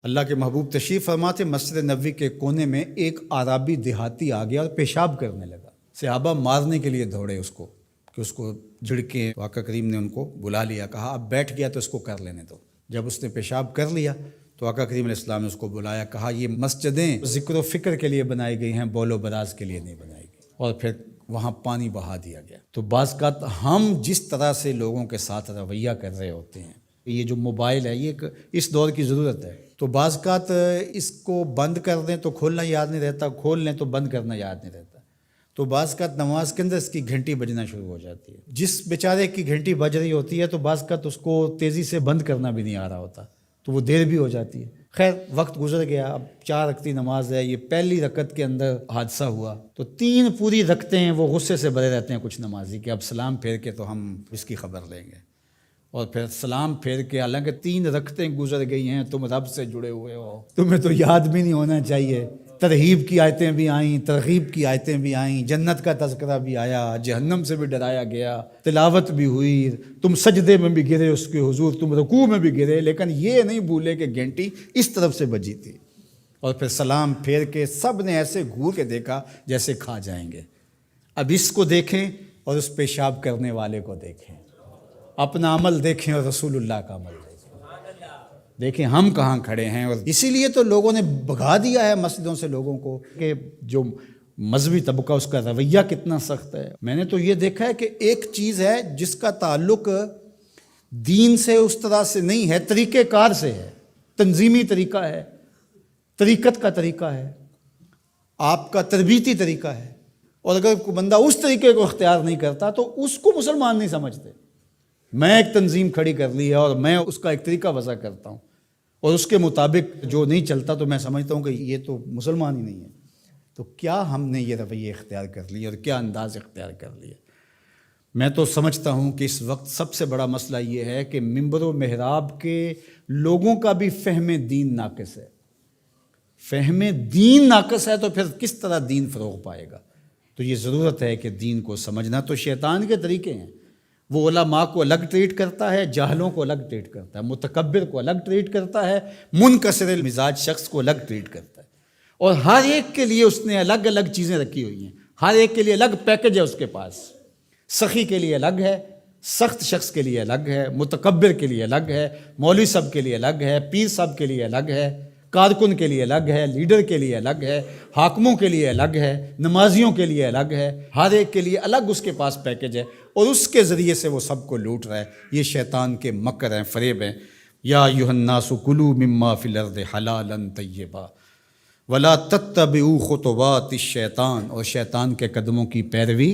اللہ کے محبوب تشریف فرما تھے، مسجد نبوی کے کونے میں ایک عربی دیہاتی آ گیا اور پیشاب کرنے لگا۔ صحابہ مارنے کے لیے دوڑے اس کو کہ اس کو جھڑکیں۔ آقا کریم نے ان کو بلا لیا، کہا اب بیٹھ گیا تو اس کو کر لینے دو۔ جب اس نے پیشاب کر لیا تو آقا کریم علیہ السلام نے اس کو بلایا، کہا یہ مسجدیں ذکر و فکر کے لیے بنائی گئی ہیں، بول و براز کے لیے نہیں بنائی گئی، اور پھر وہاں پانی بہا دیا گیا۔ تو بعض اوقات ہم جس طرح سے لوگوں کے ساتھ رویہ کر رہے ہوتے ہیں، یہ جو موبائل ہے یہ اس دور کی ضرورت ہے، تو بعض اوقات اس کو بند کر دیں تو کھولنا یاد نہیں رہتا، کھول لیں تو بند کرنا یاد نہیں رہتا، تو بعض اوقات نماز کے اندر اس کی گھنٹی بجنا شروع ہو جاتی ہے۔ جس بیچارے کی گھنٹی بج رہی ہوتی ہے تو بعض اوقات اس کو تیزی سے بند کرنا بھی نہیں آ رہا ہوتا، تو وہ دیر بھی ہو جاتی ہے۔ خیر وقت گزر گیا، اب 4 رکعتی نماز ہے، یہ پہلی رکعت کے اندر حادثہ ہوا تو 3 پوری رکعتیں ہیں وہ غصے سے بھرے رہتے ہیں کچھ نمازی کہ اب سلام پھیر کے تو ہم اس کی خبر لیں گے، اور پھر سلام پھیر کے حالانکہ 3 رکعتیں گزر گئی ہیں، تم رب سے جڑے ہوئے ہو، تمہیں تو یاد بھی نہیں ہونا چاہیے۔ ترغیب کی آیتیں بھی آئیں، ترغیب کی آیتیں بھی آئیں، جنت کا تذکرہ بھی آیا، جہنم سے بھی ڈرایا گیا، تلاوت بھی ہوئی، تم سجدے میں بھی گرے اس کے حضور، تم رکوع میں بھی گرے، لیکن یہ نہیں بھولے کہ گھنٹی اس طرف سے بجی تھی۔ اور پھر سلام پھیر کے سب نے ایسے گھور کے دیکھا جیسے کھا جائیں گے۔ اب اس کو دیکھیں اور اس پیشاب کرنے والے کو دیکھیں، اپنا عمل دیکھیں اور رسول اللہ کا عمل دیکھیں ہم کہاں کھڑے ہیں۔ اور اسی لیے تو لوگوں نے بھگا دیا ہے مسجدوں سے لوگوں کو کہ جو مذہبی طبقہ اس کا رویہ کتنا سخت ہے۔ میں نے تو یہ دیکھا ہے کہ ایک چیز ہے جس کا تعلق دین سے اس طرح سے نہیں ہے، طریقہ کار سے ہے، تنظیمی طریقہ ہے، طریقت کا طریقہ ہے، آپ کا تربیتی طریقہ ہے، اور اگر کوئی بندہ اس طریقے کو اختیار نہیں کرتا تو اس کو مسلمان نہیں سمجھتے۔ میں ایک تنظیم کھڑی کر لی ہے اور میں اس کا ایک طریقہ وضع کرتا ہوں اور اس کے مطابق جو نہیں چلتا تو میں سمجھتا ہوں کہ یہ تو مسلمان ہی نہیں ہے۔ تو کیا ہم نے یہ رویہ اختیار کر لیا اور کیا انداز اختیار کر لیا؟ میں تو سمجھتا ہوں کہ اس وقت سب سے بڑا مسئلہ یہ ہے کہ منبر و محراب کے لوگوں کا بھی فہم دین ناقص ہے۔ فہم دین ناقص ہے تو پھر کس طرح دین فروغ پائے گا؟ تو یہ ضرورت ہے کہ دین کو سمجھنا۔ تو شیطان کے طریقے ہیں، وہ علماء کو الگ ٹریٹ کرتا ہے، جاہلوں کو الگ ٹریٹ کرتا ہے، متکبر کو الگ ٹریٹ کرتا ہے، منکسر المزاج شخص کو الگ ٹریٹ کرتا ہے، اور ہر ایک کے لیے اس نے الگ الگ چیزیں رکھی ہوئی ہیں، ہر ایک کے لیے الگ پیکج ہے اس کے پاس۔ سخی کے لیے الگ ہے، سخت شخص کے لیے الگ ہے، متکبر کے لیے الگ ہے، مولوی صاحب کے لیے الگ ہے، پیر صاحب کے لیے الگ ہے، کارکن کے لیے الگ ہے، لیڈر کے لیے الگ ہے، حاکموں کے لیے الگ ہے، نمازیوں کے لیے الگ ہے، ہر ایک کے لیے الگ اس کے پاس پیکج ہے، اور اس کے ذریعے سے وہ سب کو لوٹ رہا ہے۔ یہ شیطان کے مکر ہیں، فریب ہیں۔ یا ایھا الناس کلوا مما فی الارض حلالا طیبا ولا تتبعوا خطوات الشیطان، اور شیطان کے قدموں کی پیروی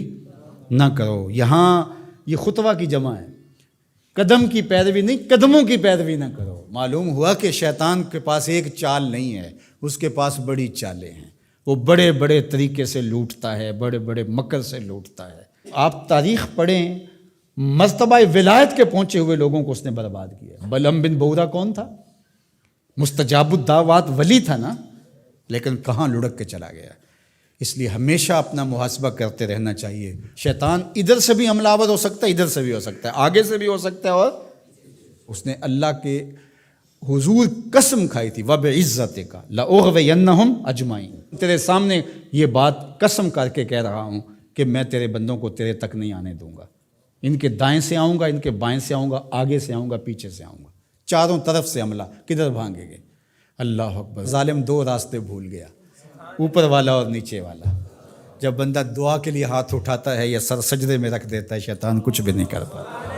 نہ کرو۔ یہاں یہ خطوہ کی جمع ہے، قدم کی پیروی نہیں، قدموں کی پیروی نہ کرو۔ معلوم ہوا کہ شیطان کے پاس ایک چال نہیں ہے، اس کے پاس بڑی چالیں ہیں، وہ بڑے بڑے طریقے سے لوٹتا ہے، بڑے بڑے مکر سے لوٹتا ہے۔ آپ تاریخ پڑھیں، مرتبہ ولایت کے پہنچے ہوئے لوگوں کو اس نے برباد کیا۔ بلعم بن بورا کون تھا؟ مستجاب الدعوات ولی تھا نا، لیکن کہاں لڑک کے چلا گیا۔ اس لیے ہمیشہ اپنا محاسبہ کرتے رہنا چاہیے۔ شیطان ادھر سے بھی حملہ آور ہو سکتا ہے، ادھر سے بھی ہو سکتا ہے، آگے سے بھی ہو سکتا ہے، اور اس نے اللہ کے حضور قسم کھائی تھی وَبِعِزَّتِكَ لَأُغْوِيَنَّهُمْ أَجْمَعِينَ، تیرے سامنے یہ بات قسم کر کے کہہ رہا ہوں کہ میں تیرے بندوں کو تیرے تک نہیں آنے دوں گا۔ ان کے دائیں سے آؤں گا، ان کے بائیں سے آؤں گا، آگے سے آؤں گا، پیچھے سے آؤں گا، چاروں طرف سے حملہ، کدھر بھاگیں گے؟ اللہ اکبر۔ ظالم 2 راستے بھول گیا، اوپر والا اور نیچے والا۔ جب بندہ دعا کے لیے ہاتھ اٹھاتا ہے یا سر سجدے میں رکھ دیتا ہے، شیطان کچھ بھی نہیں کر پاتا۔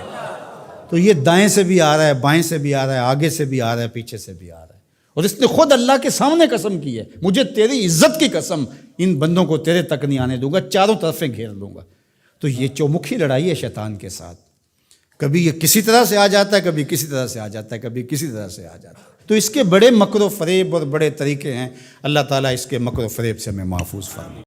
تو یہ دائیں سے بھی آ رہا ہے، بائیں سے بھی آ رہا ہے، آگے سے بھی آ رہا ہے، پیچھے سے بھی آ رہا ہے، اور اس نے خود اللہ کے سامنے قسم کی ہے، مجھے تیری عزت کی قسم، ان بندوں کو تیرے تک نہیں آنے دوں گا، چاروں طرفیں گھیر لوں گا۔ تو یہ چومکھی لڑائی ہے شیطان کے ساتھ، کبھی یہ کسی طرح سے آ جاتا ہے، کبھی کسی طرح سے آ جاتا ہے، کبھی کسی طرح سے آ جاتا ہے۔ تو اس کے بڑے مکر و فریب اور بڑے طریقے ہیں، اللہ تعالیٰ اس کے مکر و فریب سے ہمیں محفوظ فرمائے۔